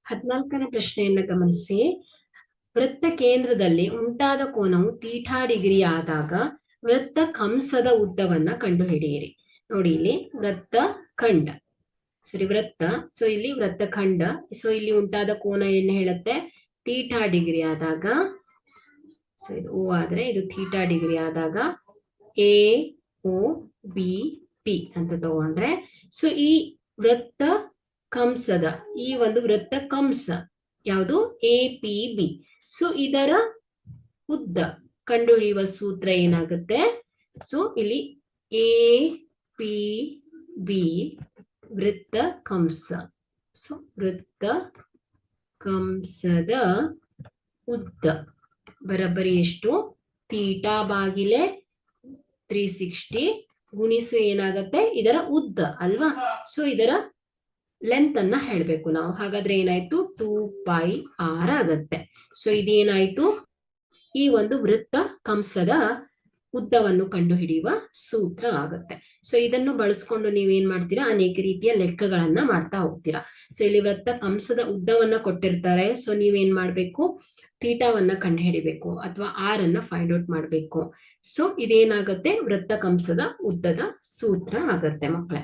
14ನೇ ಪ್ರಶ್ನೆಯನ್ನ ಗಮನಿಸಿ. ವೃತ್ತ ಕೇಂದ್ರದಲ್ಲಿ ಉಂಟಾದ ಕೋನವು ಥೀಟಾ ಡಿಗ್ರಿ ಆದಾಗ ವೃತ್ತ ಕಂಸದ ಉದ್ದವನ್ನ ಕಂಡುಹಿಡಿಯಿರಿ. ನೋಡಿ ಇಲ್ಲಿ ವೃತ್ತ ಖಂಡ, ವೃತ್ತ. ಸೊ ಇಲ್ಲಿ ವೃತ್ತ ಖಂಡ. ಸೊ ಇಲ್ಲಿ ಉಂಟಾದ ಕೋನ ಏನು ಹೇಳುತ್ತೆ? ಥೀಟಾ ಡಿಗ್ರಿ ಆದಾಗ, ಸೊ ಇದು ಓ ಆದ್ರೆ ಇದು ಥೀಟಾ ಡಿಗ್ರಿ ಆದಾಗ ಎ ಓ ಬಿ ಪಿ ಅಂತ ತಗೊಂಡ್ರೆ, ಸೊ ಈ ವೃತ್ತ ಕಂಸದ ಈ ಒಂದು ವೃತ್ತ ಕಂಸ ಯಾವುದು? A P B. ಸೊ ಇದರ ಉದ್ದ ಕಂಡುಹಿಡಿಯುವ ಸೂತ್ರ ಏನಾಗುತ್ತೆ? ಸೊ ಇಲ್ಲಿ ಎ ಪಿ ಬಿ ವೃತ್ತ ಕಂಸ. ಸೊ ವೃತ್ತ ಕಂಸದ ಉದ್ದ ಬರಬ್ಬರಿ ಎಷ್ಟು? ಥೀಟಾ ಬಾಗಿಲೆ 360 ಗುಣಿಸು ಏನಾಗತ್ತೆ? ಇದರ ಉದ್ದ ಅಲ್ವಾ? ಸೊ ಇದರ ಲೆಂತ್ ಅನ್ನ ಹೇಳ್ಬೇಕು ನಾವು. ಹಾಗಾದ್ರೆ ಏನಾಯ್ತು? 2πr ಆಗತ್ತೆ. ಸೊ ಇದೇನಾಯ್ತು? ಈ ಒಂದು ವೃತ್ತ ಕಂಸದ ಉದ್ದವನ್ನು ಕಂಡುಹಿಡಿಯುವ ಸೂತ್ರ ಆಗುತ್ತೆ. ಸೊ ಇದನ್ನು ಬಳಸ್ಕೊಂಡು ನೀವೇನ್ ಮಾಡ್ತೀರಾ? ಅನೇಕ ರೀತಿಯ ಲೆಕ್ಕಗಳನ್ನ ಮಾಡ್ತಾ ಹೋಗ್ತೀರಾ. ಸೊ ಇಲ್ಲಿ ವೃತ್ತ ಕಂಸದ ಉದ್ದವನ್ನ ಕೊಟ್ಟಿರ್ತಾರೆ. ಸೊ ನೀವೇನ್ ಮಾಡ್ಬೇಕು? ಥೀಟಾವನ್ನ ಕಂಡುಹಿಡಿಬೇಕು ಅಥವಾ ಆರ್ ಅನ್ನ ಫೈಂಡ್ ಔಟ್ ಮಾಡ್ಬೇಕು. ಸೊ ಇದೇನಾಗುತ್ತೆ? ವೃತ್ತ ಕಂಸದ ಉದ್ದದ ಸೂತ್ರ ಆಗತ್ತೆ ಮಕ್ಕಳೇ.